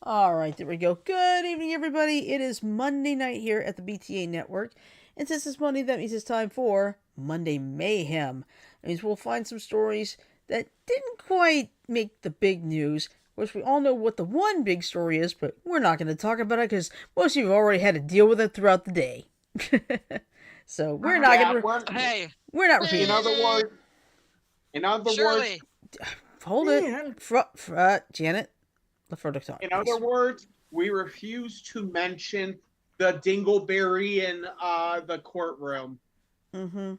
All right, there we go. Good evening, everybody. It is Monday night here at the BTA network. And since it's Monday, that means it's time for Monday Mayhem. That means we'll find some stories that didn't quite make the big news. Of course, we all know what the one big story is, but we're not going to talk about it because most of you have already had to deal with it throughout the day. So we're not going to. Hey, we're not repeating. In other Shirley. words, hold it, Janet. In other words, we refuse to mention the dingleberry in the courtroom. Mm-hmm.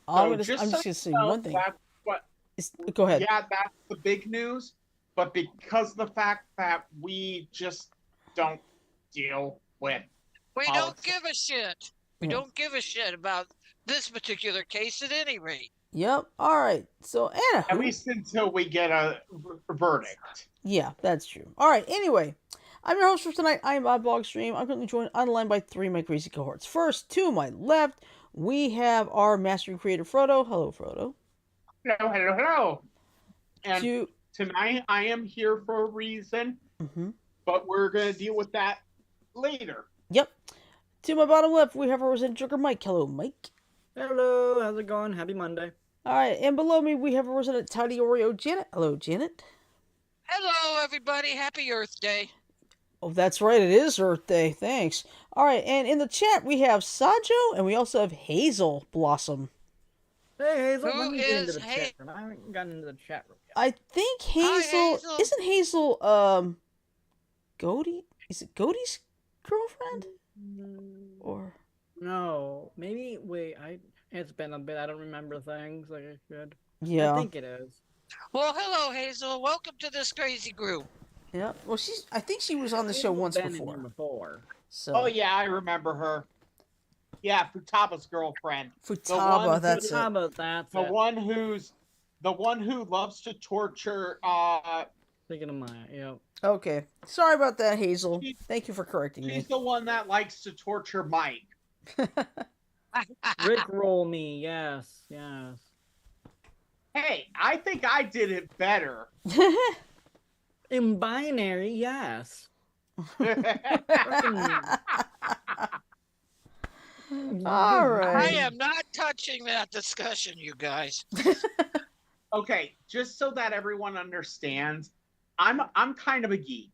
I'm just going to say one thing. Go ahead. Yeah, that's the big news. But because of the fact that we just don't deal with We politics. don't give a shit. We don't give a shit about this particular case at any rate. Yep. All right. So, Anna. At least until we get a verdict. Yeah, that's true. All right. Anyway, I'm your host for tonight. I am Bob Blogstream. I'm currently joined on the line by three of my crazy cohorts. First, to my left, we have our master and creator, Frodo. Hello, Frodo. Hello. And tonight I am here for a reason, but we're going to deal with that later. Yep. To my bottom left, we have our resident joker, Mike. Hello, Mike. Hello, how's it going? Happy Monday. All right, and below me, we have our resident tidy Oreo, Janet. Hello, Janet. Hello, everybody. Happy Earth Day. Oh, that's right. It is Earth Day. Thanks. All right, and in the chat, we have Sajo, and we also have Hazel Blossom. Hey, Hazel. Who is Hazel? I haven't gotten into the chat room yet. I think Hazel... Hi, Hazel. Isn't Hazel, Goldie? Is it Goldie's girlfriend? Or... No, maybe, wait, it's been a bit, I don't remember things like I should. Yeah. I think it is. Well, hello, Hazel. Welcome to this crazy group. Yeah, well, I think she was on the show once before. So. Oh, yeah, I remember her. Yeah, Futaba's girlfriend. Futaba, that's it. That's the one who loves to torture, Thinking of mine, yep. Okay. Sorry about that, Hazel. Thank you for correcting me. She's the one that likes to torture Mike. Rickroll me, yes. Hey, I think I did it better. In binary, yes. All right. I am not touching that discussion, you guys. Okay, just so that everyone understands, I'm kind of a geek.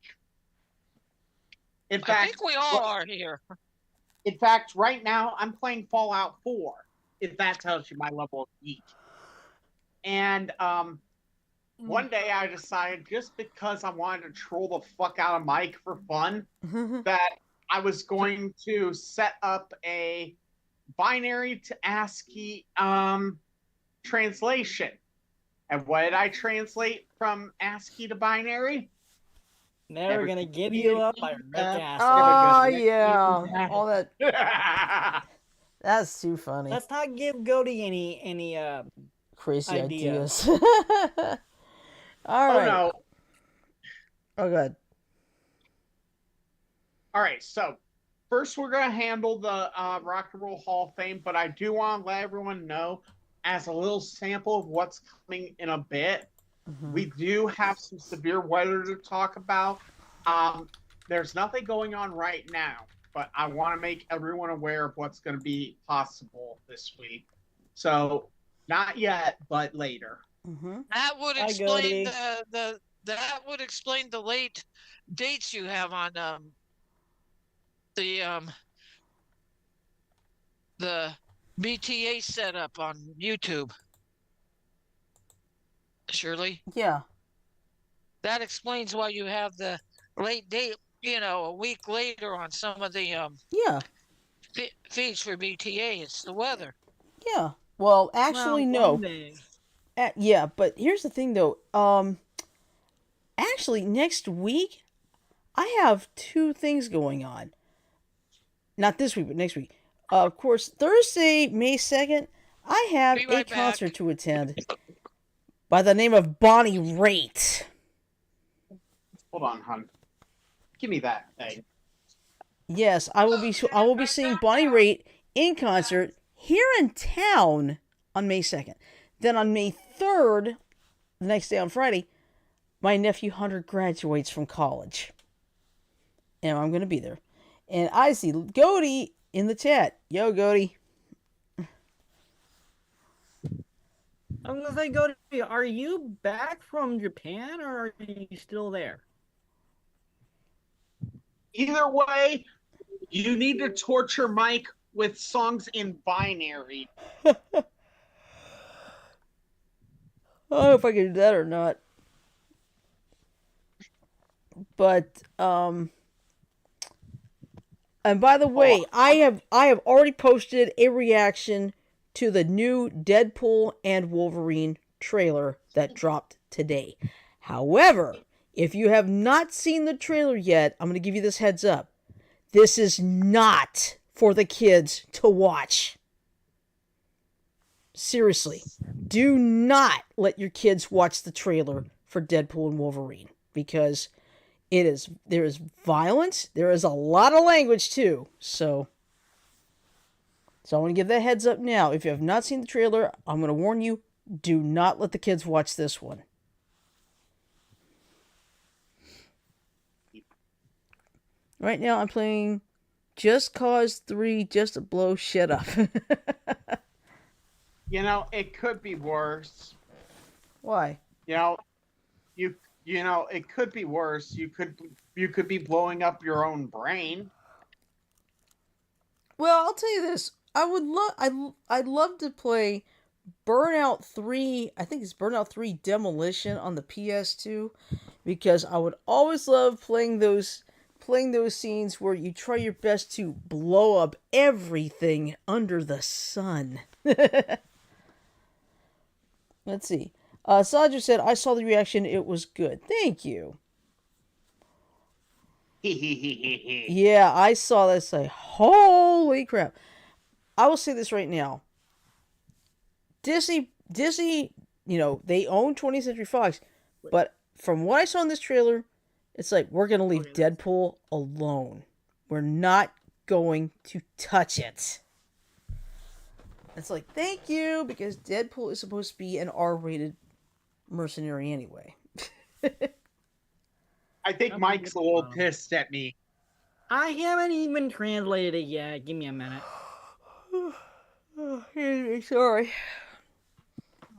In fact, I think we all are here. In fact, right now I'm playing Fallout 4. If that tells you my level of geek. And one day I decided, just because I wanted to troll the fuck out of Mike for fun, that I was going to set up a binary to ASCII translation. And what did I translate from ASCII to binary? Never gonna give you up by Rick Astley. Oh, yeah. All that. That's too funny. Let's not give Goldie any crazy ideas. All right. Oh, no. Oh, good. All right, so first we're going to handle the Rock and Roll Hall of Fame, but I do want to let everyone know, as a little sample of what's coming in a bit, we do have some severe weather to talk about. There's nothing going on right now, but I want to make everyone aware of what's going to be possible this week. So, not yet, but later. That would explain that would explain the late dates you have on the BTA setup on YouTube. Shirley? Yeah. That explains why you have the late date, a week later on some of the feeds for BTA. It's the weather. Yeah. Well, actually, no. Yeah, but here's the thing, though. Actually, next week, I have two things going on. Not this week, but next week. Of course, Thursday, May 2nd, I have a concert to attend by the name of Bonnie Raitt. Hold on, hon. Give me that thing. Yes, I will be seeing Bonnie Raitt in concert here in town on May 2nd. Then on May 3rd, the next day on Friday, my nephew Hunter graduates from college. And I'm going to be there. And I see Goaty in the chat. Yo, Goaty. I'm gonna say, go to. Are you back from Japan or are you still there? Either way, you need to torture Mike with songs in binary. I don't know if I can do that or not. But and by the way, I have already posted a reaction to the new Deadpool and Wolverine trailer that dropped today. However, if you have not seen the trailer yet, I'm going to give you this heads up. This is not for the kids to watch. Seriously, do not let your kids watch the trailer for Deadpool and Wolverine, because there is violence, there is a lot of language too, so I want to give that heads up now. If you have not seen the trailer, I'm going to warn you, do not let the kids watch this one. Right now I'm playing Just Cause 3, just to blow shit up. You know, it could be worse. Why? You know, it could be worse. You could be blowing up your own brain. Well, I'll tell you this. I'd love to play Burnout 3. I think it's Burnout 3 Demolition on the PS2, because I would always love playing those scenes where you try your best to blow up everything under the sun. Let's see. Sandra said, I saw the reaction. It was good. Thank you. Yeah, I saw that. Say, holy crap. I will say this right now. Disney, you know, they own 20th Century Fox, but from what I saw in this trailer, it's like, we're going to leave Deadpool alone. We're not going to touch it. It's like, thank you, because Deadpool is supposed to be an R-rated mercenary anyway. I think Mike's a little pissed at me. I haven't even translated it yet. Give me a minute. Sorry.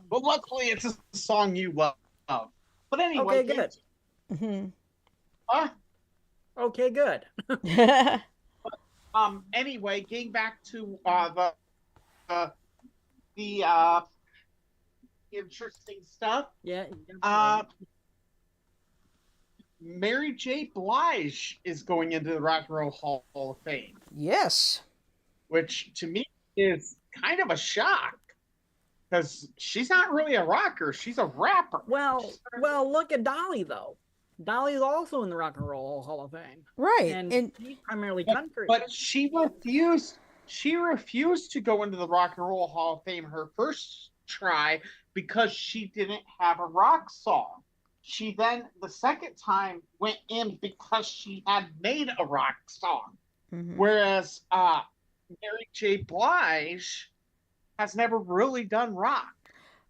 But luckily, it's a song you love. But anyway, okay, good. Okay, good. Anyway, getting back to the interesting stuff. Yeah. Mary J. Blige is going into the Rock and Roll Hall of Fame. Yes. Which, to me, is kind of a shock. Because she's not really a rocker. She's a rapper. Well, look at Dolly, though. Dolly's also in the Rock and Roll Hall of Fame. Right. And she's primarily country. But she refused. She refused to go into the Rock and Roll Hall of Fame her first try because she didn't have a rock song. She then, the second time, went in because she had made a rock song. Mm-hmm. Whereas Mary J. Blige has never really done rock.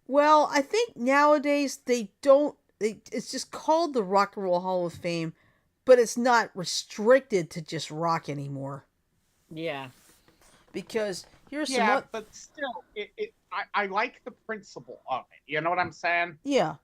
Well, I think nowadays they don't. It's just called the Rock and Roll Hall of Fame, but it's not restricted to just rock anymore. Yeah. Because here's but still, I like the principle of it. You know what I'm saying? Yeah.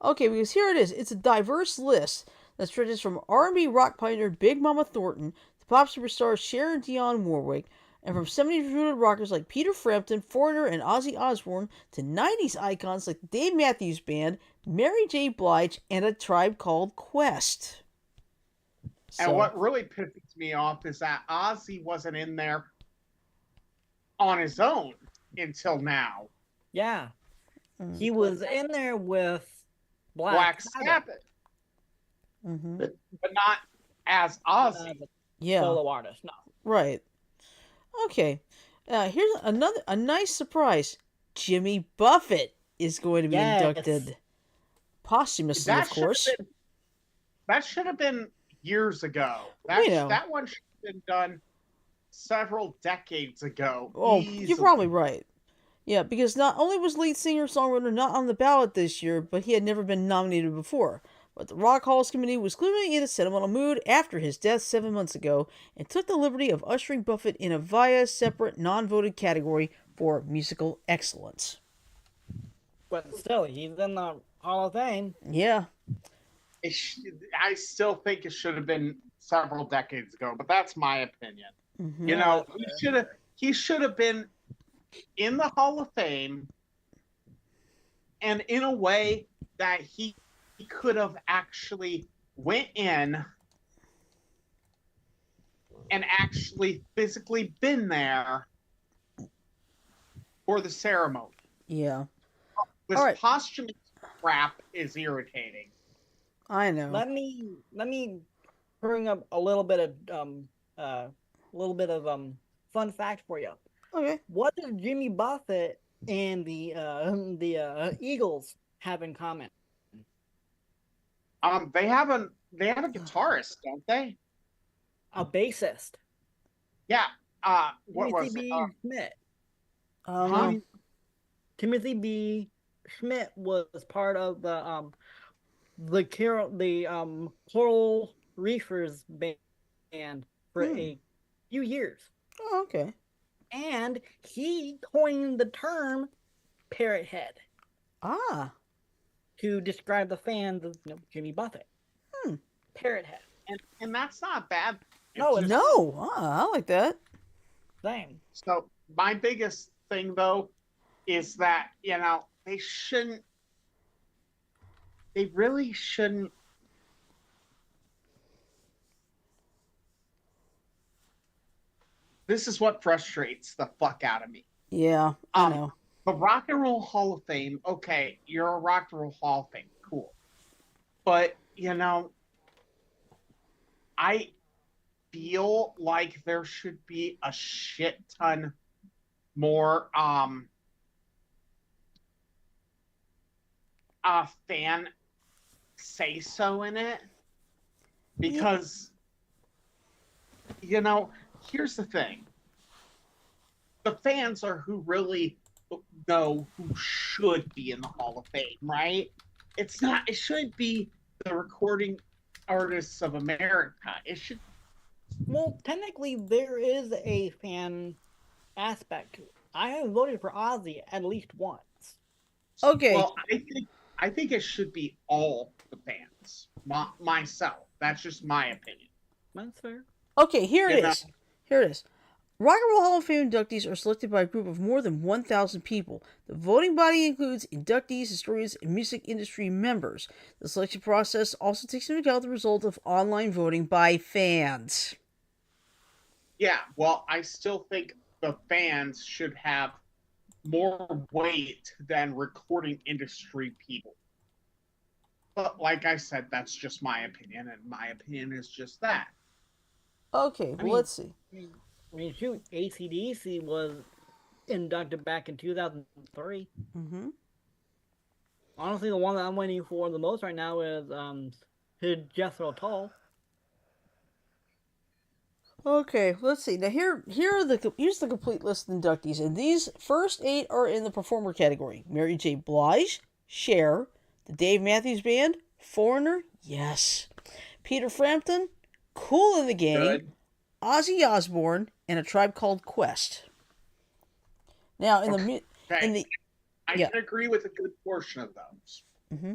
Okay, because here it is. It's a diverse list that stretches from R&B rock pioneer Big Mama Thornton to pop superstar Sharon Dionne Warwick, and from 70s rooted rockers like Peter Frampton, Foreigner, and Ozzy Osbourne to 90s icons like the Dave Matthews Band, Mary J. Blige, and A Tribe Called Quest. And what really pisses me off is that Ozzy wasn't in there on his own until now. Yeah. He was in there with Black Sabbath. Mm-hmm. But not as Ozzy. Solo artist, no. Right. Okay. Here's a nice surprise. Jimmy Buffett is going to be inducted posthumously, of course. That should have been years ago. That one should have been done several decades ago. Oh, easily. You're probably right. Yeah, because not only was lead singer-songwriter not on the ballot this year, but he had never been nominated before. But the Rock Halls Committee was clearly in a sentimental mood after his death 7 months ago and took the liberty of ushering Buffett in a via separate non-voted category for musical excellence. But still, he's in the Hall of Fame. Yeah. I still think it should have been several decades ago, but that's my opinion. Mm-hmm. You know, he should have been in the Hall of Fame, and in a way that he could have actually went in and actually physically been there for the ceremony. Yeah. This posthumous crap is irritating. I know. Let me bring up a little bit of fun fact for you. Okay. What does Jimmy Buffett and the Eagles have in common? They have a guitarist, don't they? A bassist. Yeah. What was Timothy it? B. Schmidt. Um, Timothy B. Schmidt was part of the Coral Reefers band for a few years. Oh, okay. And he coined the term parrot head. Ah. To describe the fans of Jimmy Buffett. Parrot head. And that's not bad. I like that. Same. So my biggest thing though is that, you know, they really shouldn't. This is what frustrates the fuck out of me. Yeah, I know. The Rock and Roll Hall of Fame, okay, you're a Rock and Roll Hall of Fame, cool. But, you know, I feel like there should be a shit ton more fan say so in it. Because, you know, here's the thing. The fans are who really know who should be in the Hall of Fame, right? It shouldn't be the recording artists of America. It should. Well, technically, there is a fan aspect to it. I have voted for Ozzy at least once. Okay. Well, I think it should be all the fans. Myself. That's just my opinion. That's fair. Okay, here it is. Here it is. Rock and Roll Hall of Fame inductees are selected by a group of more than 1,000 people. The voting body includes inductees, historians, and music industry members. The selection process also takes into account the result of online voting by fans. Yeah, well, I still think the fans should have more weight than recording industry people. But like I said, that's just my opinion, and my opinion is just that. Okay, let's see. I mean, shoot, AC/DC was inducted back in 2003. Mm-hmm. Honestly, the one that I'm waiting for the most right now is Jethro Tull. Okay, let's see. Now here's the complete list of inductees, and these first 8 are in the performer category: Mary J. Blige, Cher, the Dave Matthews Band, Foreigner, yes, Peter Frampton, Kool in the Gang, Good. Ozzy Osbourne, and A Tribe Called Quest. Now I can agree with a good portion of those. Mm-hmm.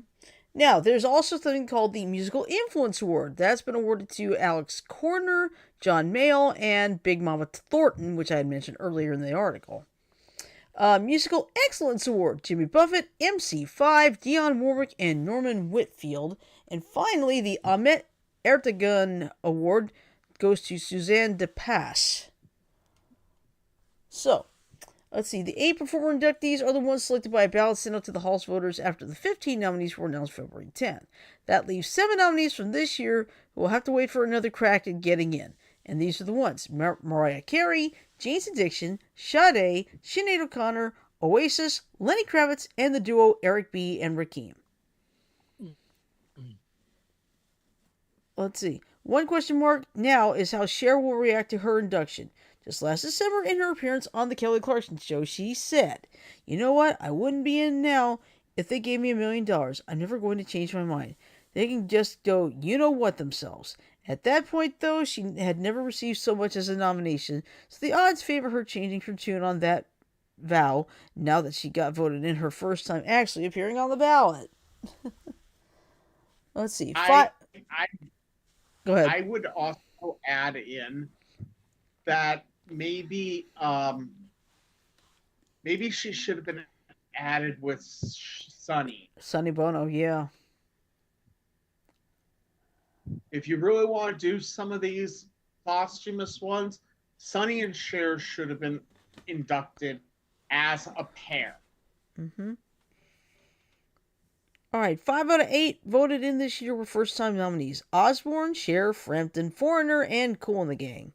Now, there's also something called the Musical Influence Award. That's been awarded to Alex Korner, John Mayall, and Big Mama Thornton, which I had mentioned earlier in the article. Musical Excellence Award, Jimmy Buffett, MC5, Dionne Warwick, and Norman Whitfield. And finally, the Ahmet Ertegun Award goes to Suzanne DePass. So, let's see. The 8 performer inductees are the ones selected by a ballot sent out to the Hall's voters after the 15 nominees were announced February 10th. That leaves 7 nominees from this year who will have to wait for another crack at getting in. And these are the ones: Mariah Carey, Jane's Addiction, Sade, Sinead O'Connor, Oasis, Lenny Kravitz, and the duo Eric B. and Rakim. Let's see. One question mark now is how Cher will react to her induction. Just last December, in her appearance on The Kelly Clarkson Show, she said, "You know what? I wouldn't be in now if they gave me $1 million. I'm never going to change my mind. They can just go, you know what, themselves. At that point, though, she had never received so much as a nomination, so the odds favor her changing her tune on that vow now that she got voted in her first time actually appearing on the ballot. Let's see. Go ahead. I would also add in that maybe she should have been added with Sonny Bono, yeah. If you really want to do some of these posthumous ones, Sonny and Cher should have been inducted as a pair. Mm-hmm. All right, 5 out of 8 voted in this year were first-time nominees. Osbourne, Cher, Frampton, Foreigner, and Kool and the Gang.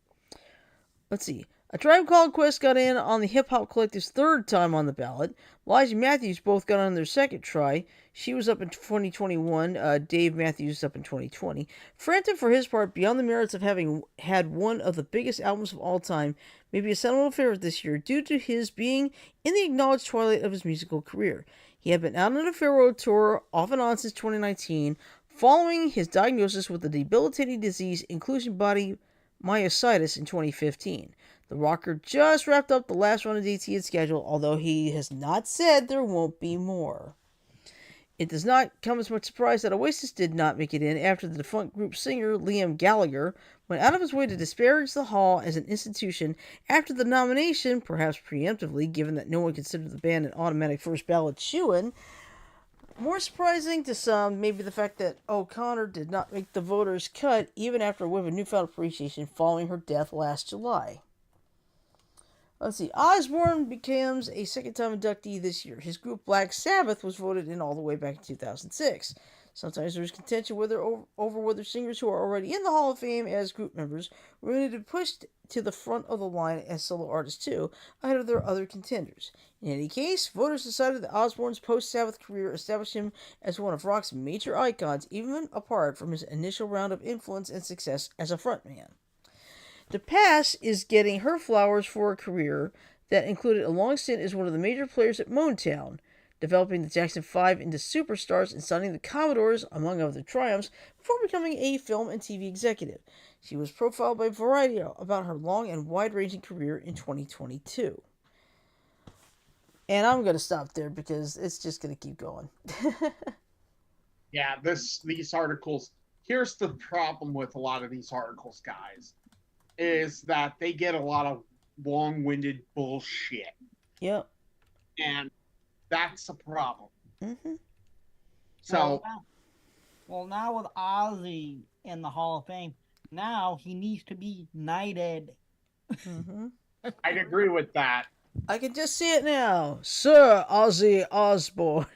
Let's see. A Tribe Called Quest got in on the Hip Hop Collective's third time on the ballot. Elijah Matthews both got on their second try. She was up in 2021. Dave Matthews up in 2020. Frampton, for his part, beyond the merits of having had one of the biggest albums of all time, may be a sentimental favorite this year due to his being in the acknowledged twilight of his musical career. He had been out on a farewell tour off and on since 2019, following his diagnosis with the debilitating disease inclusion body myositis in 2015. The rocker just wrapped up the last run of dates he had scheduled, although he has not said there won't be more. It does not come as much surprise that Oasis did not make it in after the defunct group singer Liam Gallagher went out of his way to disparage the Hall as an institution after the nomination, perhaps preemptively, given that no one considered the band an automatic first ballot shoo-in. More surprising to some, maybe the fact that O'Connor did not make the voters' cut even after a wave of newfound appreciation following her death last July. Let's see. Osbourne becomes a second-time inductee this year. His group Black Sabbath was voted in all the way back in 2006. Sometimes there was contention over whether singers who are already in the Hall of Fame as group members were going to be pushed to the front of the line as solo artists too, ahead of their other contenders. In any case, voters decided that Osbourne's post-Sabbath career established him as one of rock's major icons, even apart from his initial round of influence and success as a frontman. DePass is getting her flowers for a career that included a long stint as one of the major players at Motown, developing the Jackson 5 into superstars and signing the Commodores, among other triumphs, before becoming a film and TV executive. She was profiled by Variety about her long and wide-ranging career in 2022. And I'm going to stop there because it's just going to keep going. Yeah, these articles, here's the problem with a lot of these articles, guys, is that they get a lot of long-winded bullshit. Yep. And that's a problem. Mm-hmm. So, well, now with Ozzy in the Hall of Fame, now he needs to be knighted. Mm-hmm. I'd agree with that. I can just see it now. Sir Ozzy Osbourne.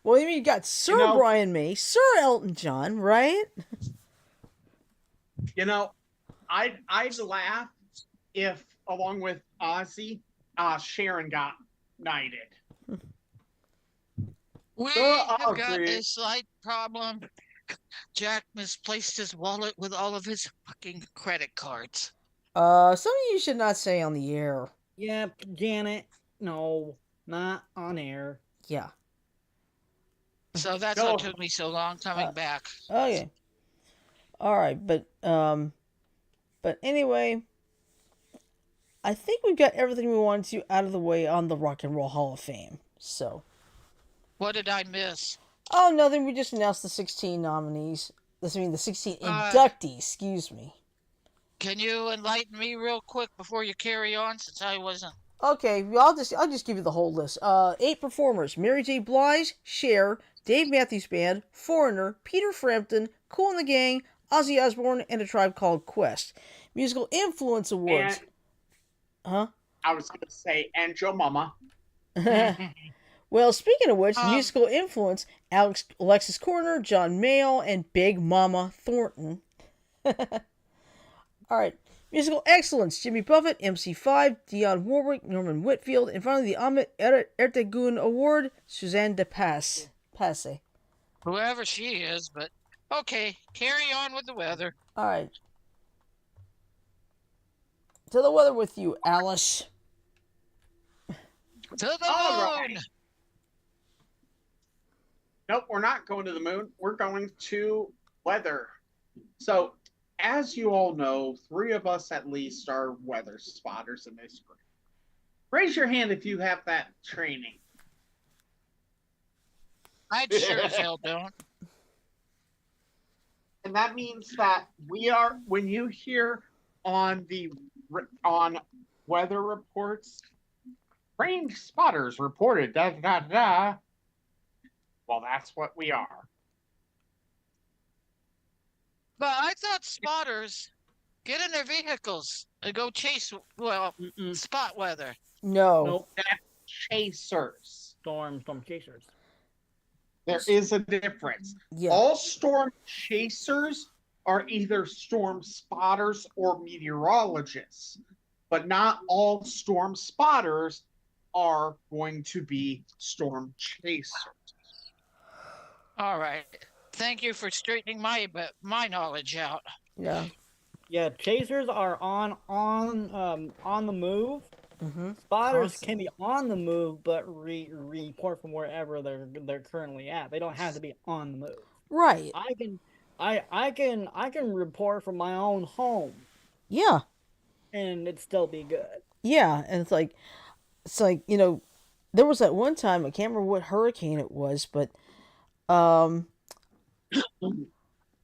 Well, you mean you got Sir Brian May, Sir Elton John, right? I'd laugh if, along with Ozzy, Sharon got knighted. We have got a slight problem. Jack misplaced his wallet with all of his fucking credit cards. Something you should not say on the air. Yep, Janet. No, not on air. Yeah. So that's what took me so long coming back. Okay. All right, but anyway, I think we've got everything we wanted to out of the way on the Rock and Roll Hall of Fame. So. What did I miss? Oh, nothing. We just announced the 16 nominees. The 16 inductees. Excuse me. Can you enlighten me real quick before you carry on, since I wasn't? Okay, well, I'll just give you the whole list. 8 performers: Mary J. Blige, Cher, Dave Matthews Band, Foreigner, Peter Frampton, Kool and the Gang, Ozzy Osbourne, and A Tribe Called Quest. Musical Influence Awards. I was going to say, and Joe Mama. Well, speaking of which, musical influence: Alexis Korner, John Mayall, and Big Mama Thornton. All right. Musical excellence: Jimmy Buffett, MC5, Dionne Warwick, Norman Whitfield, and finally the Ahmet Ertegun Award, Suzanne de Passe. Whoever she is, but okay, carry on with the weather. All right. To the weather with you, Alice. To the moon! Nope, we're not going to the moon. We're going to weather. So, as you all know, 3 of us at least are weather spotters in this group. Raise your hand if you have that training. I sure as hell don't. And that means that we are, when you hear on weather reports, rain spotters reported, da da da da. Well, that's what we are. But I thought spotters get in their vehicles and go chase, spot weather. No. Nope. That's chasers. Storm chasers. There is a difference. Yeah. All storm chasers are either storm spotters or meteorologists, but not all storm spotters are going to be storm chasers. All right. Thank you for straightening my knowledge out. Yeah. Yeah, chasers are on the move. Mm-hmm. Spotters can be on the move, but report from wherever they're currently at. They don't have to be on the move. Right. I can report from my own home. Yeah. And it'd still be good. Yeah, and it's like there was that one time, I can't remember what hurricane it was, but I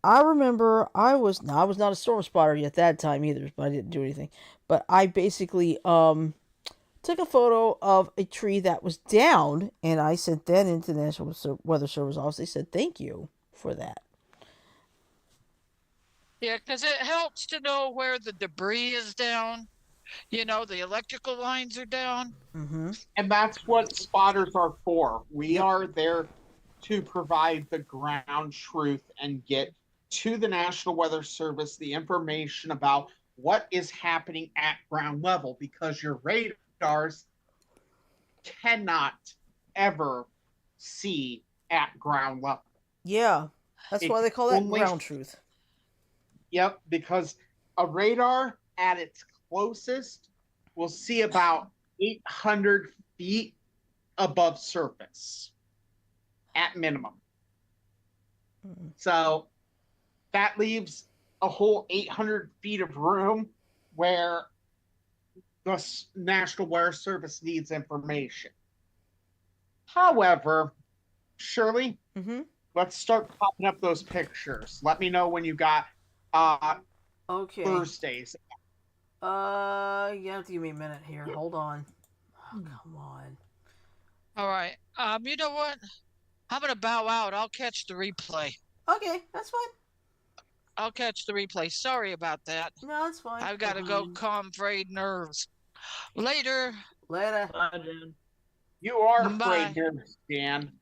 remember I was not a storm spotter yet that time either, but I didn't do anything. But I basically took a photo of a tree that was down, and I sent that into the National Weather Service office. They said thank you for that. Yeah, because it helps to know where the debris is down. The electrical lines are down. Mm-hmm. And that's what spotters are for. We are there to provide the ground truth and get to the National Weather Service the information about what is happening at ground level, because your radars cannot ever see at ground level. Yeah, that's why they call that ground truth. Yep, because a radar at its closest will see about 800 feet above surface at minimum. Mm-hmm. So that leaves a whole 800 feet of room where the National Weather Service needs information. However, Shirley, let's start popping up those pictures. Let me know when you got okay. Thursdays. You have to give me a minute here. Hold on. Oh, come on. All right. You know what? I'm gonna bow out. I'll catch the replay. Okay, that's fine. I'll catch the replay. Sorry about that. No, it's fine. I've got to go calm frayed nerves. Later. Later. Bye, Jan. You are Bye. frayed nerves, Dan.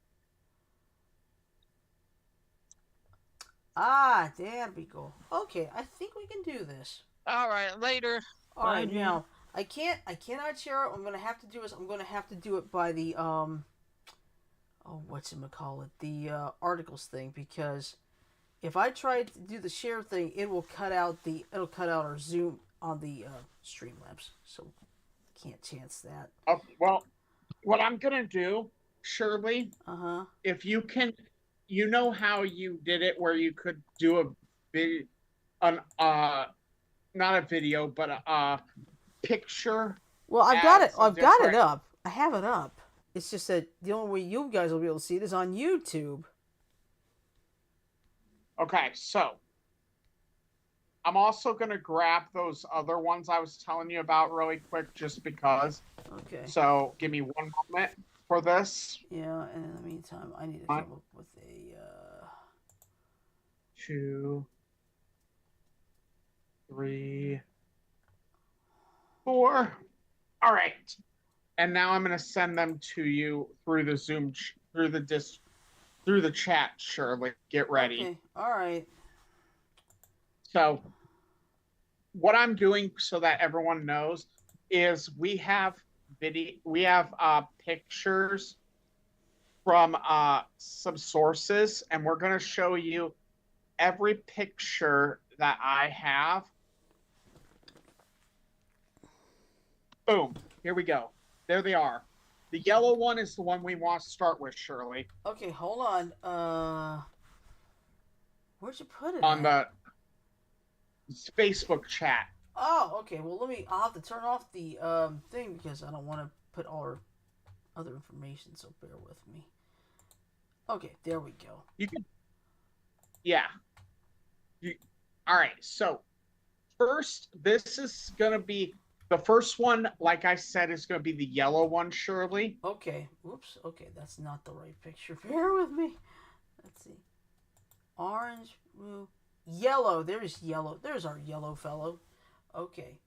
There we go. Okay, I think we can do this. All right, later. All right, now I cannot share it. What I'm gonna have to do is I'm gonna have to do it by the the articles thing, because if I try to do the share thing, it'll cut out our Zoom on the Streamlabs. So I can't chance that. Well, what I'm gonna do, Shirley, if you can, you know how you did it where you could do not a video, but a picture. Well, I've got it. I've got it up. I have it up. It's just that the only way you guys will be able to see it is on YouTube. Okay, so I'm also going to grab those other ones I was telling you about really quick, just because. Okay. So give me one moment for this. Yeah, and in the meantime, I need to come up with a... 2, 3, 4. All right. And now I'm going to send them to you through the Zoom, through the chat, Shirley. Get ready. Okay. All right. So what I'm doing, so that everyone knows, is we have pictures from some sources, and we're going to show you every picture that I have. Boom. Here we go. There they are. The yellow one is the one we want to start with, Shirley. Okay, hold on. Where'd you put it? On the Facebook chat. Oh, okay. Well, I'll have to turn off the thing because I don't want to put all our other information. So bear with me. Okay, there we go. You can. Yeah. All right. So first, this is gonna be the first one. Like I said, is gonna be the yellow one, Shirley. Okay. Oops. Okay, that's not the right picture. Bear with me. Let's see. Orange, blue, yellow. There's yellow. There's our yellow fellow. Okay.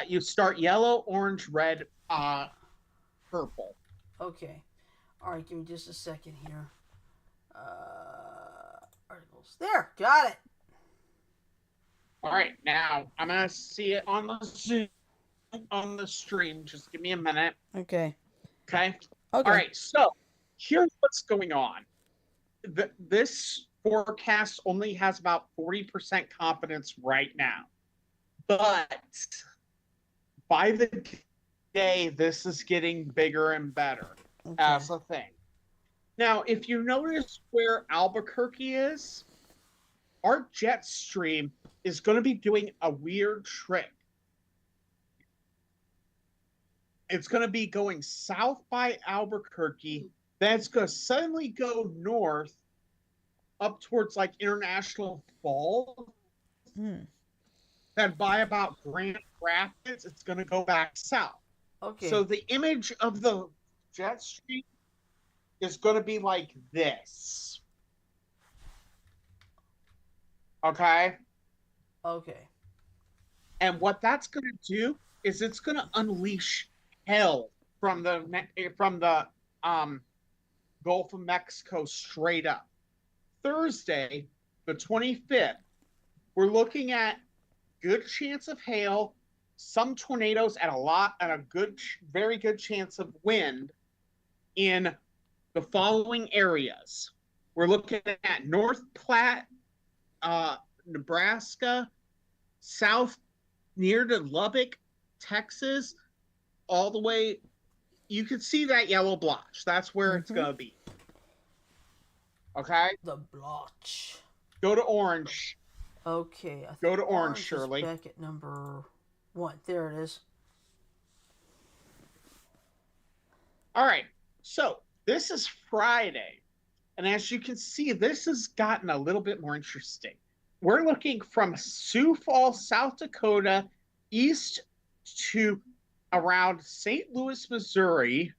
You start yellow, orange, red, purple. Okay. All right. Give me just a second here. Articles. There. Got it. All right. Now I'm gonna see it on the Zoom, on the stream. Just give me a minute. Okay. Okay. All right. So here's what's going on. This forecast only has about 40% confidence right now. But by the day, this is getting bigger and better as a thing. Now, if you notice where Albuquerque is, our jet stream is going to be doing a weird trick. It's going to be going south by Albuquerque, then it's going to suddenly go north up towards like International Falls. Then by about Grand Rapids, it's going to go back south. Okay. So the image of the jet stream is going to be like this. Okay? Okay. And what that's going to do is it's going to unleash hell from the Gulf of Mexico straight up. Thursday, the 25th, we're looking at good chance of hail, some tornadoes, and a very good chance of wind in the following areas. We're looking at North Platte, Nebraska, south near to Lubbock, Texas, all the way. You can see that yellow blotch. That's where it's going to be. Okay? The blotch. Go to orange. Okay. Go to orange, Shirley. Back at number 1. There it is. All right. So this is Friday. And as you can see, this has gotten a little bit more interesting. We're looking from Sioux Falls, South Dakota, east to around St. Louis, Missouri,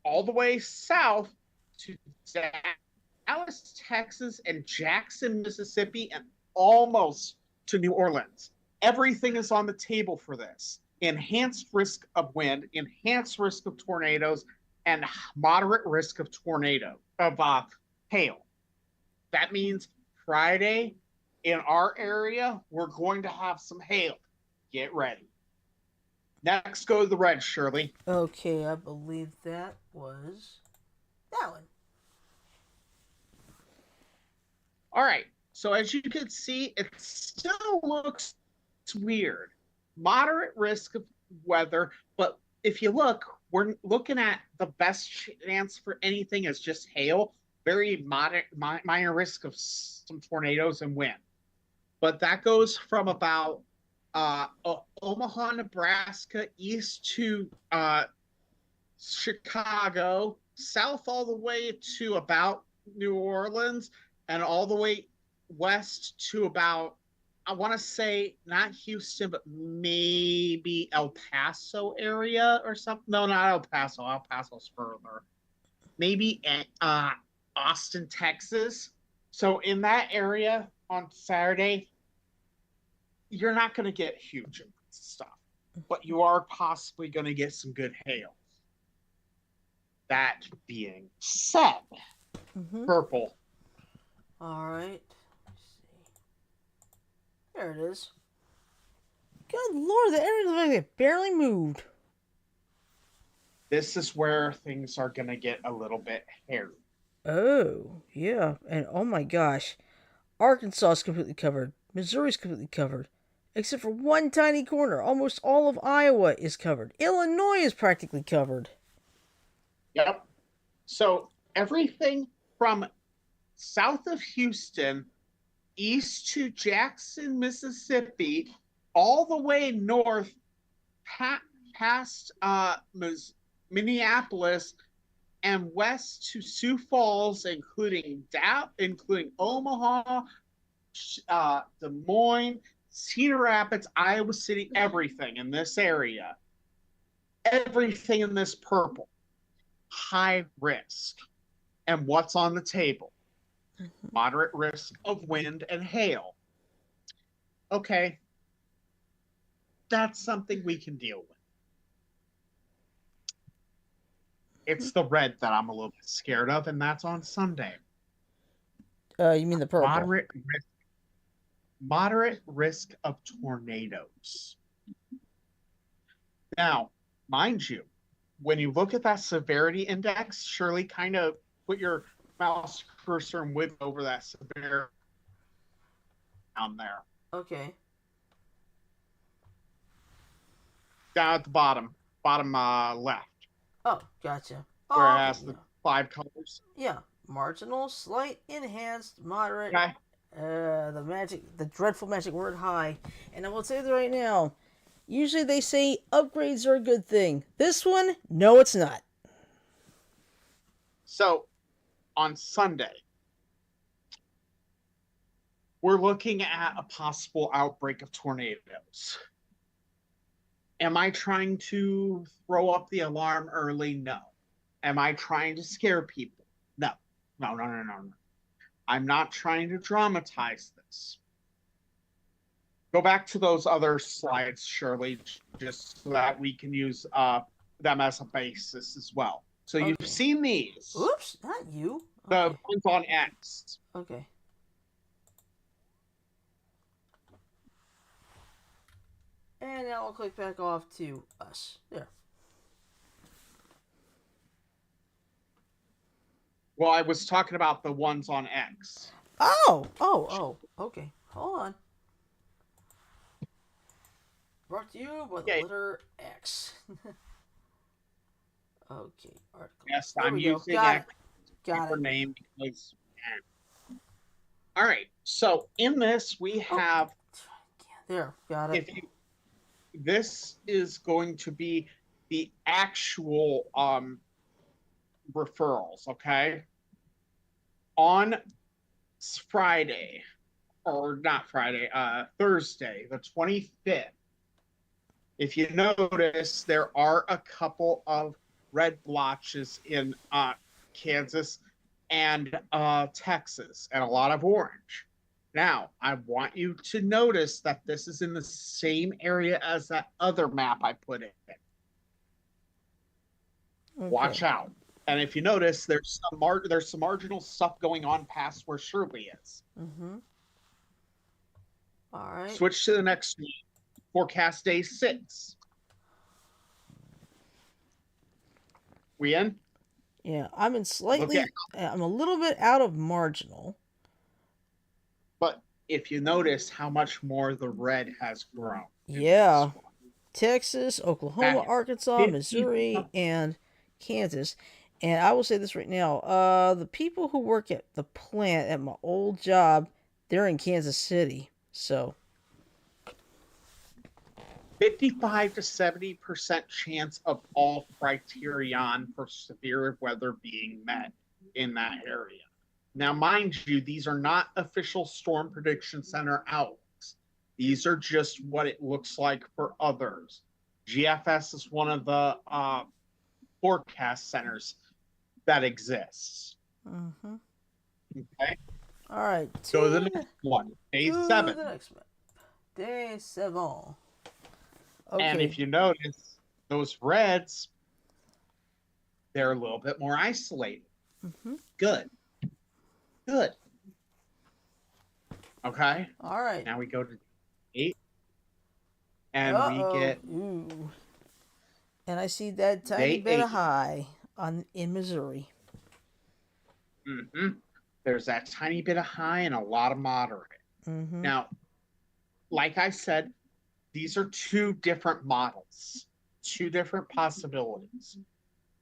all the way south to Dallas, Texas, and Jackson, Mississippi, and almost to New Orleans. Everything is on the table for this. Enhanced risk of wind, enhanced risk of tornadoes, and moderate risk of hail. That means Friday in our area, we're going to have some hail. Get ready. Next, go to the red, Shirley. Okay, I believe that was that one. All right. So as you can see, it still looks weird. Moderate risk of weather, but if you look, we're looking at the best chance for anything is just hail. Very minor risk of some tornadoes and wind. But that goes from about Omaha, Nebraska, east to Chicago, south all the way to about New Orleans, and all the way west to about, I want to say, not Houston, but maybe El Paso area or something. No, not El Paso. El Paso's further. Maybe Austin, Texas. So in that area on Saturday, you're not going to get huge stuff, but you are possibly going to get some good hail. That being said, purple. All right. Let's see. There it is. Good Lord, the area looks like it barely moved. This is where things are going to get a little bit hairy. Oh, yeah. And oh my gosh. Arkansas is completely covered. Missouri's completely covered. except for one tiny corner. Almost all of Iowa is covered. Illinois is practically covered. Yep. So everything from south of Houston, east to Jackson, Mississippi, all the way north past Minneapolis and west to Sioux Falls, including Omaha, Des Moines, Cedar Rapids, Iowa City, everything in this area, everything in this purple, high risk. And what's on the table? Moderate risk of wind and hail. Okay, that's something we can deal with. It's the red that I'm a little bit scared of, and that's on Sunday. You mean the purple? Moderate risk of tornadoes. Now, mind you, when you look at that severity index, Shirley, kind of put your mouse cursor and whip over that severity down there. Okay. Down at the bottom left. Oh, gotcha. Where it has the 5 colors. Yeah. Marginal, slight, enhanced, moderate. Okay. The dreadful magic word high. And I will say that right now, usually they say upgrades are a good thing. This one, no, it's not. So, on Sunday, we're looking at a possible outbreak of tornadoes. Am I trying to throw up the alarm early? No. Am I trying to scare people? No. No. I'm not trying to dramatize this. Go back to those other slides, Shirley, just so that we can use them as a basis as well. So you've seen these. Oops, not you. The ones on X. Okay. And now I'll click back off to us. There. Well, I was talking about the ones on X. Oh, okay. Hold on. Brought to you by the letter X. Okay, article. Yes, I'm using that name because. All right, so in this we have. There, got it. This is going to be the actual referrals, okay? On Friday, or not Friday, Thursday, the 25th, if you notice, there are a couple of red blotches in Kansas and Texas, and a lot of orange. Now, I want you to notice that this is in the same area as that other map I put in. Okay. Watch out. And if you notice, there's some marginal stuff going on past where Shirley is. Mm-hmm. All right. Switch to the next one. Forecast day 6. We in? Yeah, I'm in slightly. I'm a little bit out of marginal. But if you notice how much more the red has grown. Yeah. Texas, Oklahoma, Arkansas, Missouri, and Kansas. And I will say this right now. The people who work at the plant at my old job, they're in Kansas City. So 55 to 70% chance of all criterion for severe weather being met in that area. Now, mind you, these are not official Storm Prediction Center outlooks. These are just what it looks like for others. GFS is one of the forecast centers that exists. Mm-hmm. Okay. All right. Go to the next one. Day 7. The next one. Day 7. Okay. And if you notice, those reds, they're a little bit more isolated. Mm-hmm. Good. Okay. All right. Now we go to 8. And we get. Ooh. And I see that tiny bit of high in Missouri. Mm-hmm. There's that tiny bit of high and a lot of moderate. Mm-hmm. Now, like I said, these are two different models, two different possibilities.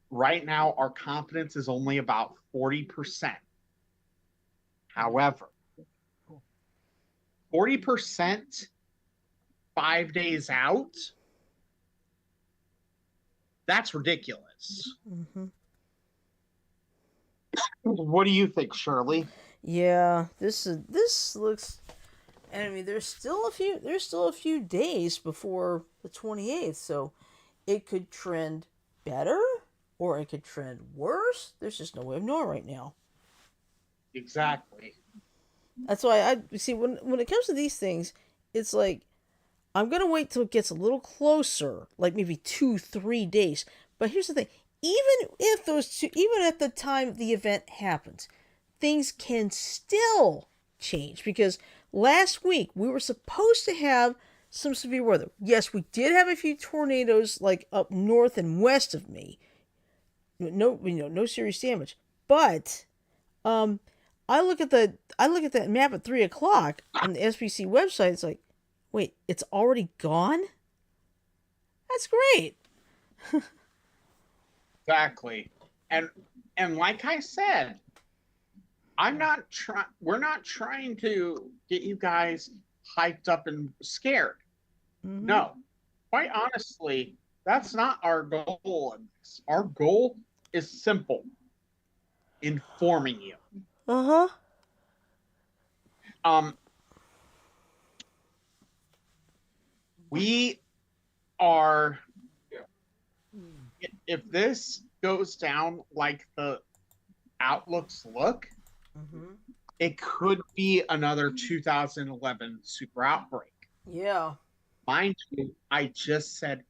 Right now, our confidence is only about 40%. However, 40% 5 days out, that's ridiculous. Mm-hmm. What do you think, Shirley? Yeah, this looks. And I mean, there's still a few days before the 28th, so it could trend better or it could trend worse. There's just no way of knowing right now. Exactly. That's why I see when it comes to these things, it's like I'm gonna wait till it gets a little closer, like maybe 2-3 days. But here's the thing: even at the time the event happens, things can still change because last week we were supposed to have some severe weather. Yes, we did have a few tornadoes like up north and west of me. No serious damage. But I look at that map at 3 o'clock on the SPC website. It's like, wait, it's already gone? That's great. Exactly. And like I said, we're not trying to get you guys hyped up and scared. Mm-hmm. No. Quite honestly, that's not our goal in this. Our goal is simple. Informing you. Uh-huh. We are, if this goes down like the outlooks look, mm-hmm. It could be another 2011 super outbreak. Yeah. Mind you, I just said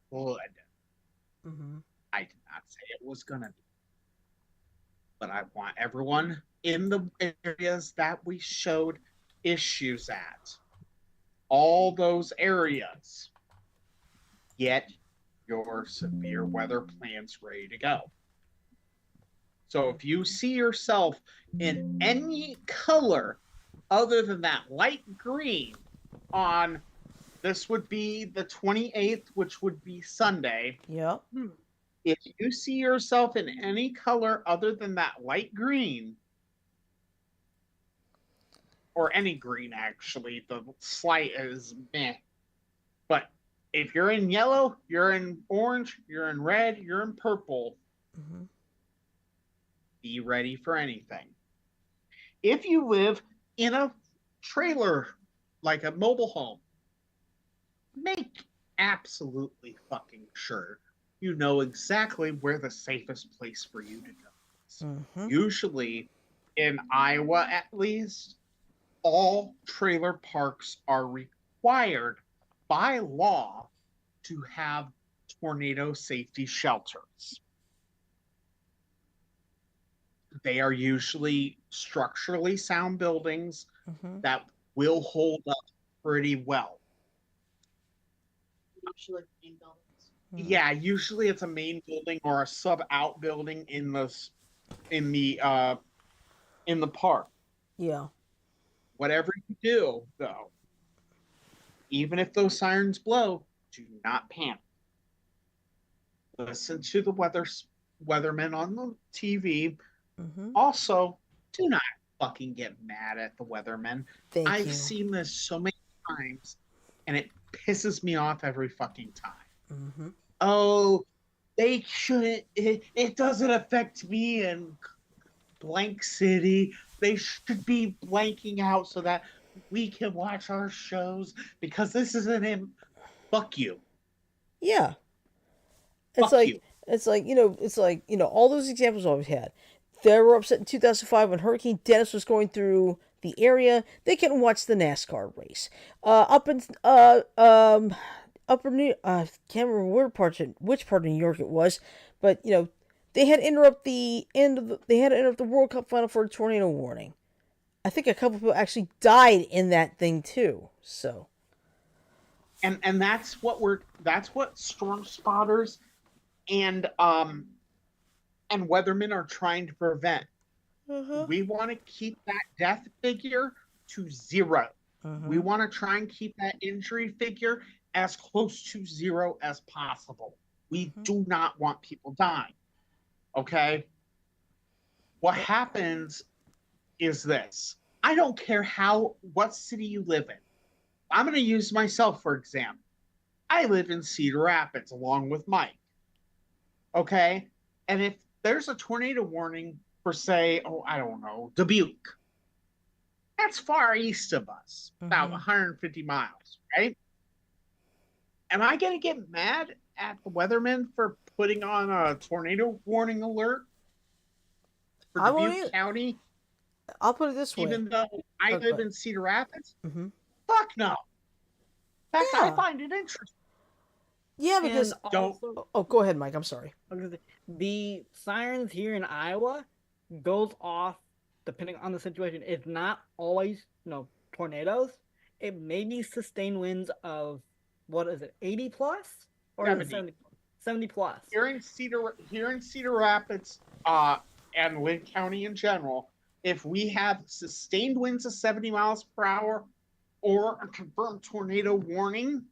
could. Mm-hmm. I did not say it was gonna be. But I want everyone in the areas that we showed issues at, all those areas, get your severe weather plans ready to go. So if you see yourself in any color other than that light green on, this would be the 28th, which would be Sunday. Yep. If you see yourself in any color other than that light green, or any green actually, the slight is meh. But if you're in yellow, you're in orange, you're in red, you're in purple, mm-hmm. Be ready for anything. If you live in a trailer, like a mobile home, make absolutely fucking sure you know exactly where the safest place for you to go is. Mm-hmm. Usually, in Iowa at least, all trailer parks are required by law to have tornado safety shelters. They are usually structurally sound buildings mm-hmm. that will hold up pretty well. Usually main buildings. Yeah, usually it's a main building or a sub outbuilding in the park. Yeah. Whatever you do, though, even if those sirens blow, do not panic. Listen to the weathermen on the TV. Mm-hmm. Also, do not fucking get mad at the weathermen. I've seen this so many times, and it pisses me off every fucking time. Mm-hmm. Oh, they shouldn't. It doesn't affect me in blank city. They should be blanking out so that we can watch our shows because this isn't him. Fuck you. Yeah. It's like all those examples I've had. They were upset in 2005 when Hurricane Dennis was going through the area. They couldn't watch the NASCAR race. Up in Upper New, can't remember which part of New York it was, but they had to interrupt the World Cup final for a tornado warning. I think a couple people actually died in that thing too. So, and that's what storm spotters and weathermen are trying to prevent. Mm-hmm. We want to keep that death figure to 0. We want to try and keep that injury figure as close to 0 as possible. We do not want people dying. Okay? What happens is this. I don't care what city you live in. I'm going to use myself, for example. I live in Cedar Rapids along with Mike. Okay? And if there's a tornado warning for, say, I don't know, Dubuque, that's far east of us, about 150 miles, right? Am I going to get mad at the weathermen for putting on a tornado warning alert for Dubuque County? I'll put it this way. Even though I live in Cedar Rapids? Fuck no. In fact, I find it interesting. Yeah, because... go ahead, Mike. I'm sorry. The sirens here in Iowa goes off, depending on the situation. It's not always, tornadoes. It may be sustained winds of, 80 plus? Or 70 plus? Here in Cedar Rapids and Lynn County in general, if we have sustained winds of 70 miles per hour or a confirmed tornado warning,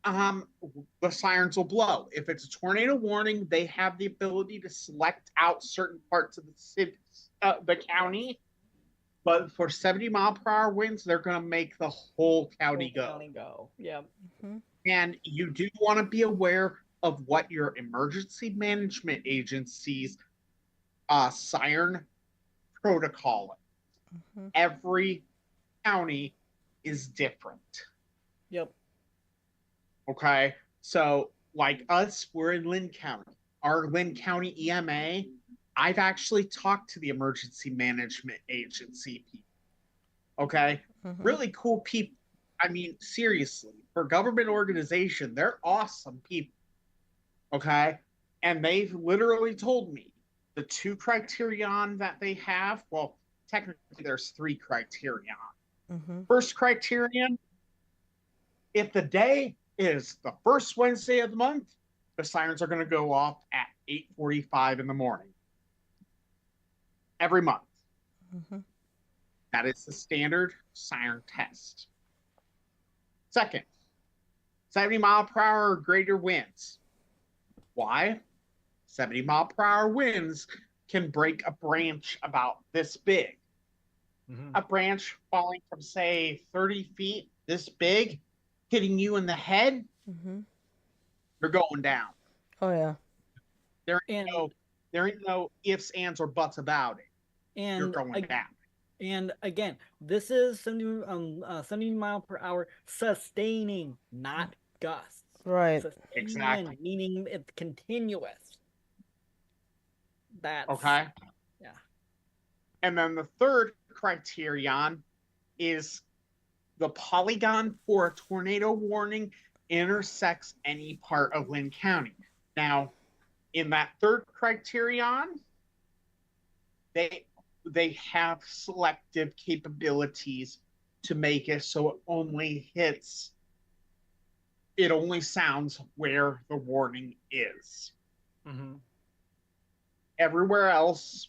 the sirens will blow. If it's a tornado warning, they have the ability to select out certain parts of the city, the county. But for 70 mile per hour winds, they're going to make the whole county go. Yeah. And you do want to be aware of what your emergency management agency's siren protocol is. Every county is different. Yep. Okay, so like us, we're in Lynn County. Our Lynn County EMA, I've actually talked to the emergency management agency people. Okay, really cool people. I mean, seriously, for government organization, they're awesome people. Okay, and they've literally told me the 2 criterion that they have. Well, technically, there's 3 criterion. First criterion: if the day is the first Wednesday of the month, the sirens are going to go off at 8:45 in the morning. Every month. That is the standard siren test. Second, 70 mile per hour or greater winds. Why? 70 mile per hour winds can break a branch about this big. A branch falling from, say, 30 feet, this big, hitting you in the head, you're going down. Oh, yeah. There ain't no ifs, ands, or buts about it. You're going down. And again, this is 70 mile per hour sustaining, not gusts. Right. Sustaining Exactly. Meaning it's continuous. That's okay. Yeah. And then the third criterion is the polygon for a tornado warning intersects any part of Lynn County. Now, in that third criterion, they have selective capabilities to make it so it only sounds where the warning is. Everywhere else,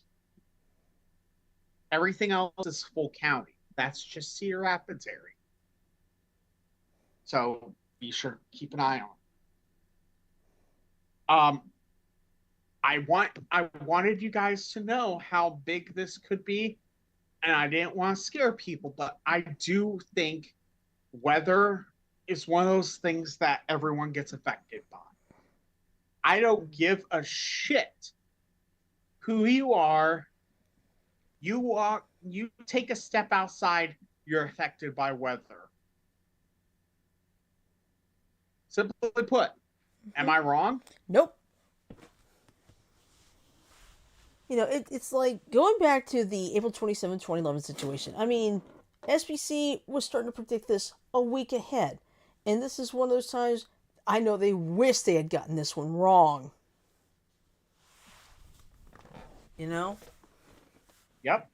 everything else is full county. That's just Cedar Rapids area. So be sure to keep an eye on. I wanted you guys to know how big this could be, and I didn't want to scare people, but I do think weather is one of those things that everyone gets affected by. I don't give a shit who you are. You take a step outside, you're affected by weather. Simply put, am I wrong? Nope. It's like going back to the April 27, 2011 situation. I mean, SBC was starting to predict this a week ahead. And this is one of those times I know they wish they had gotten this one wrong. Yep.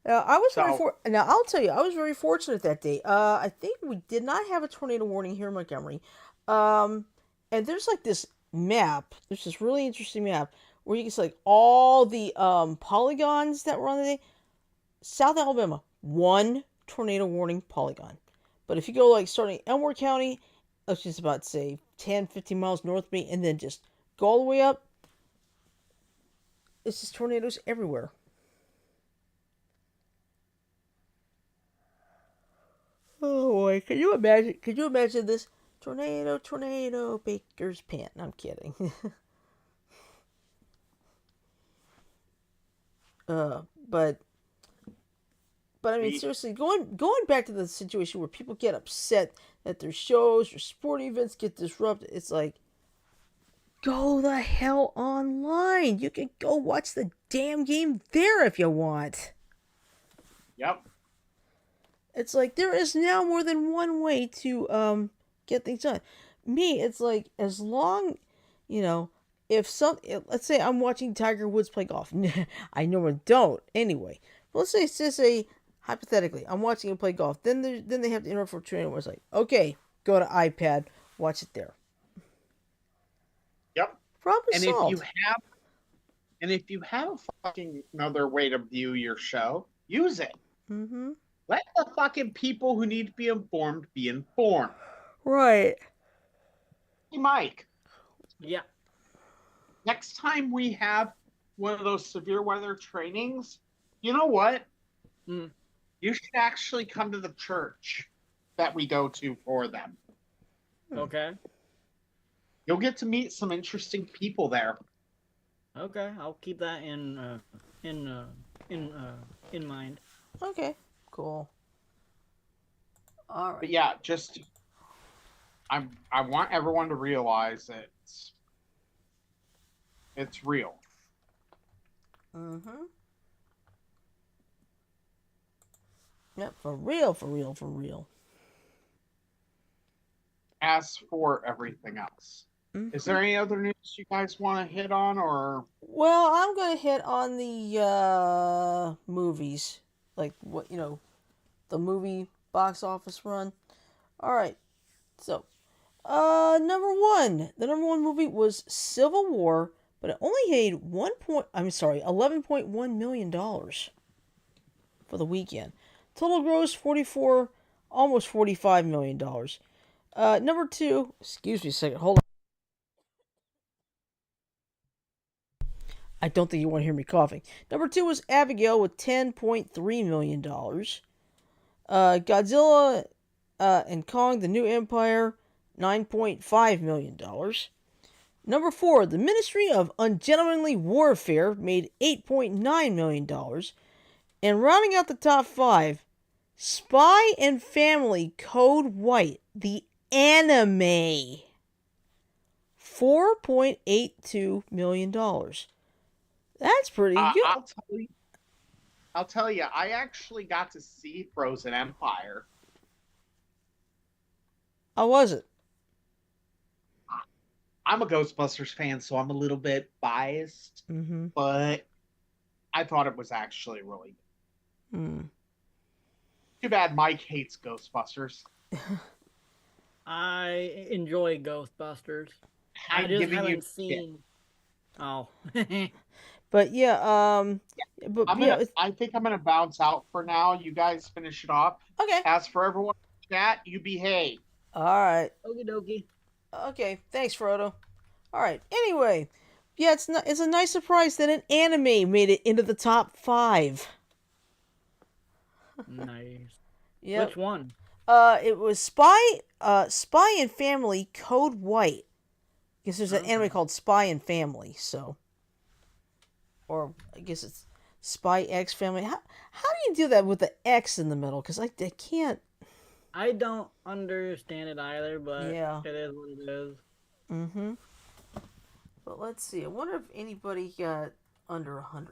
Now, I'll tell you, I was very fortunate that day. I think we did not have a tornado warning here in Montgomery. And there's like this map. There's this really interesting map where you can see like all the polygons that were on the day. South Alabama, 1 tornado warning polygon. But if you go like starting Elmore County, let's just about say 10, 15 miles north of me, and then just go all the way up, it's just tornadoes everywhere. Oh boy, can you imagine? Could you imagine this? Tornado, tornado, baker's pant. I'm kidding. But I mean, seriously, going back to the situation where people get upset that their shows or sporting events get disrupted, it's like, go the hell online. You can go watch the damn game there if you want. Yep. It's like there is now more than one way to get things done. Me, it's like as long, let's say I'm watching Tiger Woods play golf. I normally don't anyway. But let's say it's just hypothetically, I'm watching him play golf. Then they have to interrupt for training where it's like, okay, go to iPad, watch it there. Yep. Problem and solved. If you have a fucking another way to view your show, use it. Mm-hmm. Let the fucking people who need to be informed be informed. Right. Hey, Mike. Yeah. Next time we have one of those severe weather trainings, you know what? You should actually come to the church that we go to for them. Okay. You'll get to meet some interesting people there. Okay, I'll keep that in mind. Okay. Cool. All right. But yeah, just I want everyone to realize that it's real. Mm-hmm. Yep, for real. As for everything else. Mm-hmm. Is there any other news you guys want to hit on, or? Well, I'm going to hit on the movies. Like, what, the movie box office run. All right. So, the number one movie was Civil War, but it only made $11.1 million for the weekend. Total gross almost $45 million. Number two, excuse me a second, hold on. I don't think you want to hear me coughing. Number two was Abigail with $10.3 million. Godzilla and Kong, The New Empire, $9.5 million. Number four, The Ministry of Ungentlemanly Warfare made $8.9 million. And rounding out the top five, Spy and Family Code White, the anime, $4.82 million. That's pretty good. I'll tell you, I actually got to see Frozen Empire. How was it? I'm a Ghostbusters fan, so I'm a little bit biased, but I thought it was actually really good. Too bad Mike hates Ghostbusters. I enjoy Ghostbusters. I just haven't seen. Oh. But yeah, I think I'm gonna bounce out for now. You guys finish it off. Okay. As for everyone in chat, you behave. All right. Okie dokie. Okay, thanks, Frodo. All right. Anyway, yeah, it's a nice surprise that an anime made it into the top 5. Nice. Yeah. Which one? It was Spy and Family Code White. Because there's an anime called Spy and Family, so. Or I guess it's Spy X Family. How do you do that with the X in the middle? Because I can't. I don't understand it either, but yeah, it is what it is. Mm-hmm. But let's see. I wonder if anybody got under $100.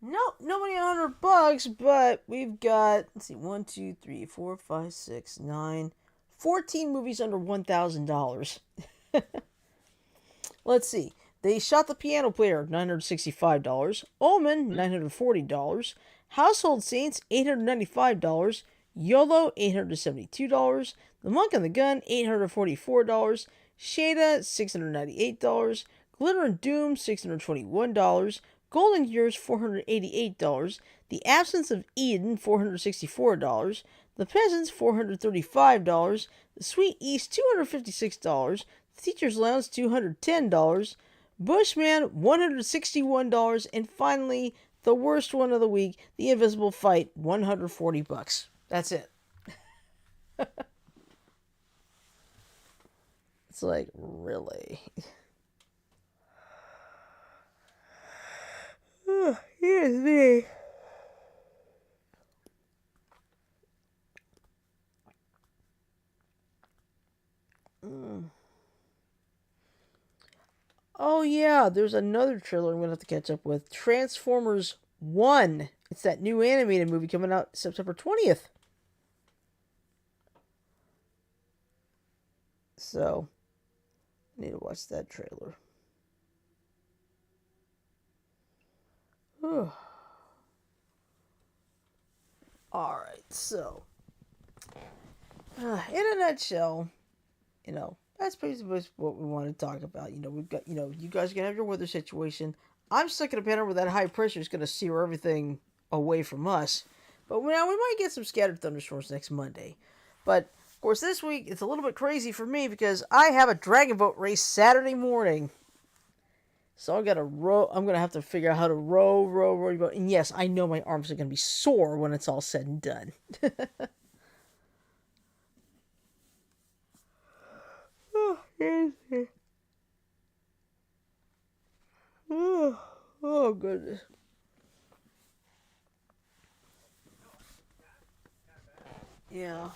No, nobody $100. But we've got, let's see, 1, 2, 3, 4, 5, 6, 9, 14 movies under $1,000. Let's see. They Shot the Piano Player, $965. Omen, $940. Household Saints, $895. YOLO, $872. The Monk and the Gun, $844. Shada, $698. Glitter and Doom, $621. Golden Years, $488. The Absence of Eden, $464. The Peasants, $435. The Sweet East, $256. The Teacher's Lounge, $210. Bushman, $161. And finally, the worst one of the week, The Invisible Fight, $140. That's it. It's like, really? Here's me. Oh yeah, there's another trailer I'm going to have to catch up with. Transformers 1. It's that new animated movie coming out September 20th. So, I need to watch that trailer. Alright, so, in a nutshell, that's basically what we want to talk about. We've got, you guys are going to have your weather situation. I'm stuck in a pattern where that high pressure is going to sear everything away from us. But now we might get some scattered thunderstorms next Monday. But, of course, this week it's a little bit crazy for me because I have a dragon boat race Saturday morning. So I'm going to have to figure out how to row your boat. And yes, I know my arms are going to be sore when it's all said and done. Oh, goodness. Yeah.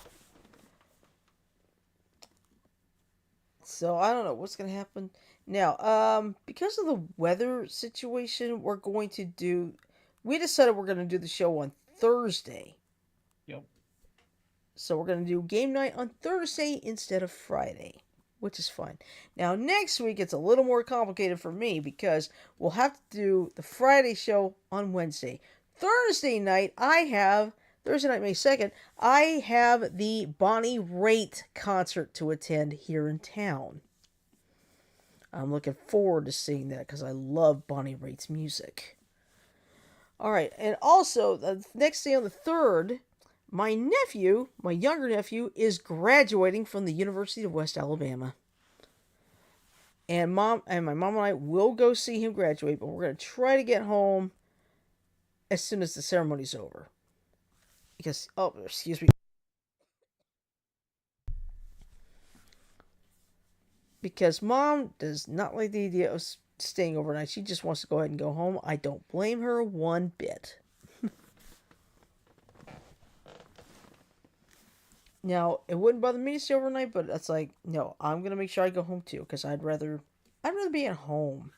So, I don't know what's going to happen. Now, because of the weather situation, we decided we're going to do the show on Thursday. Yep. So, we're going to do game night on Thursday instead of Friday, which is fine. Now, next week, it's a little more complicated for me because we'll have to do the Friday show on Wednesday. Thursday night, Thursday night, May 2nd, I have the Bonnie Raitt concert to attend here in town. I'm looking forward to seeing that because I love Bonnie Raitt's music. Alright, and also, the next day on the 3rd, my younger nephew, is graduating from the University of West Alabama. And my mom and I will go see him graduate, but we're going to try to get home as soon as the ceremony's over. Because, excuse me. Because Mom does not like the idea of staying overnight. She just wants to go ahead and go home. I don't blame her one bit. Now, it wouldn't bother me to stay overnight, but it's like, no, I'm going to make sure I go home too. Because I'd rather be at home,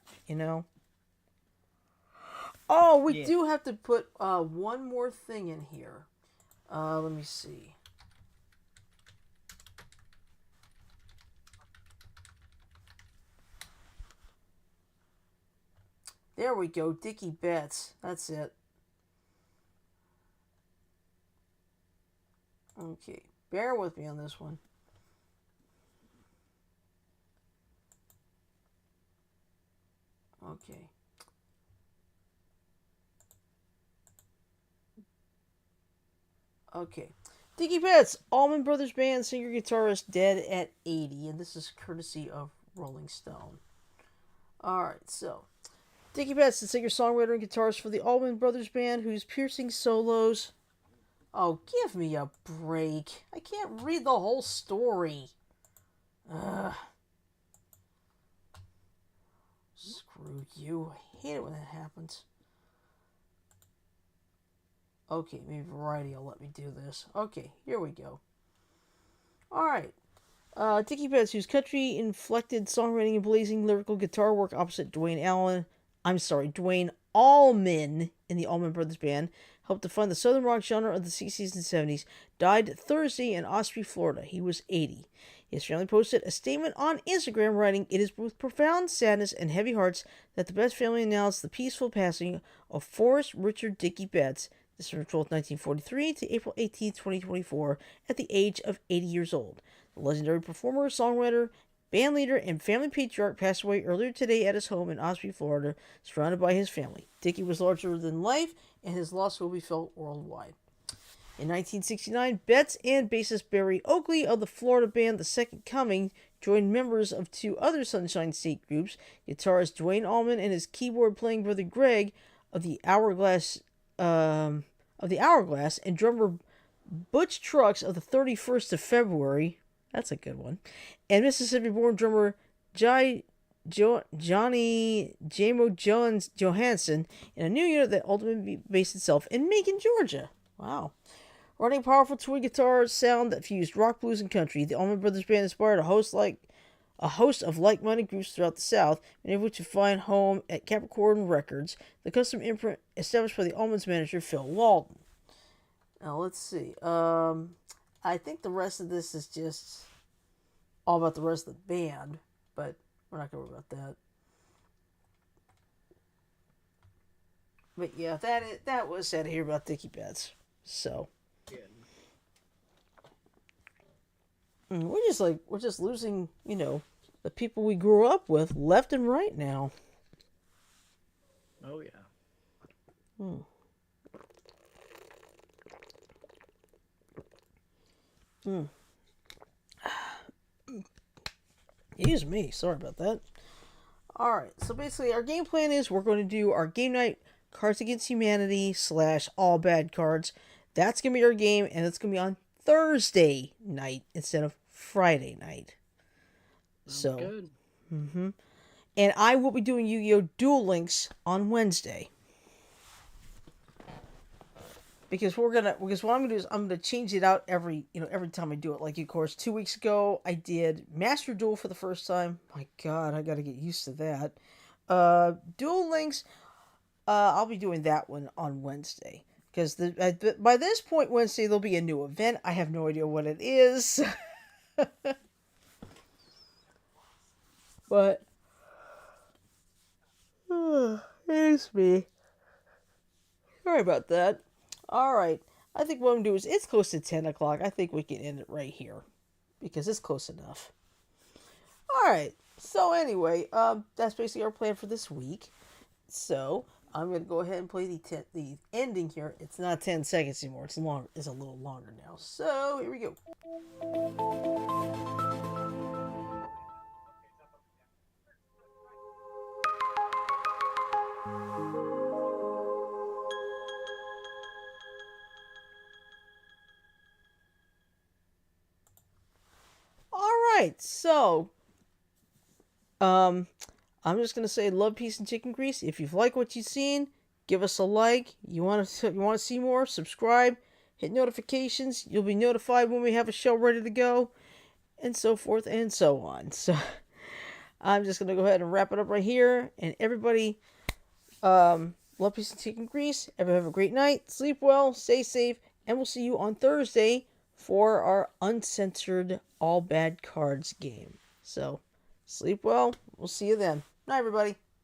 Oh, we do have to put one more thing in here. Let me see. There we go, Dickie Betts. That's it. Okay, bear with me on this one. Okay. Okay. Dickie Betts, Allman Brothers Band singer-guitarist, dead at 80. And this is courtesy of Rolling Stone. Alright, so Dickie Betts, the singer-songwriter and guitarist for the Allman Brothers Band, whose piercing solos... Oh, give me a break. I can't read the whole story. Ugh. Screw you. I hate it when that happens. Okay, maybe Variety will let me do this. Okay, here we go. Alright. Dickie Betts, whose country-inflected songwriting and blazing lyrical guitar work opposite Dwayne Allman in the Allman Brothers Band, helped define the southern rock genre of the 60s and 70s, died Thursday in Osprey, Florida. He was 80. His family posted a statement on Instagram writing, "It is with profound sadness and heavy hearts that the Betts family announced the peaceful passing of Forrest Richard Dickie Betts, December 12, 1943 to April 18, 2024, at the age of 80 years old. The legendary performer, songwriter, bandleader, and family patriarch passed away earlier today at his home in Osprey, Florida, surrounded by his family. Dickie was larger than life and his loss will be felt worldwide. In 1969, Betts and bassist Barry Oakley of the Florida band The Second Coming joined members of two other Sunshine State groups, guitarist Duane Allman and his keyboard-playing brother Greg of the Hourglass, and drummer Butch Trucks of the 31st of February. That's a good one. And Mississippi-born drummer Johnny Jamo Johansson in a new unit that ultimately based itself in Macon, Georgia. Wow. Running powerful twin guitar sound that fused rock, blues, and country, the Allman Brothers Band inspired a host of like-minded groups throughout the South, many of which would find home at Capricorn Records, the custom imprint established by the Allman's manager, Phil Walden. Now, let's see. I think the rest of this is just all about the rest of the band, but we're not going to worry about that. But yeah, that was sad to hear about Dickie Betts. So we're just losing, the people we grew up with left and right now. Oh yeah. Excuse me, sorry about that. Alright, so basically our game plan is we're going to do our game night Cards Against Humanity / All Bad Cards. That's going to be our game, and it's going to be on Thursday night instead of Friday night. Sounds good. And I will be doing Yu-Gi-Oh! Duel Links on Wednesday. Because what I'm gonna do is I'm gonna change it out every time I do it. Like, of course, 2 weeks ago I did Master Duel for the first time. My God, I gotta get used to that. Duel Links, I'll be doing that one on Wednesday. Because by this point Wednesday there'll be a new event. I have no idea what it is. But here's me. Sorry about that. Alright, I think what I'm going to do is, it's close to 10 o'clock. I think we can end it right here, because it's close enough. Alright, so anyway, that's basically our plan for this week. So, I'm going to go ahead and play the ending here. It's not 10 seconds anymore. It's a little longer now. So, here we go. Alright, so I'm just gonna say love, peace, and chicken grease. If you've liked what you've seen, give us a like. You want to see more? Subscribe, hit notifications. You'll be notified when we have a show ready to go, and so forth and so on. So I'm just gonna go ahead and wrap it up right here. And everybody, love, peace, and chicken grease. Everybody have a great night. Sleep well, stay safe, and we'll see you on Thursday for our uncensored All Bad Cards game. So, sleep well. We'll see you then. Night, everybody.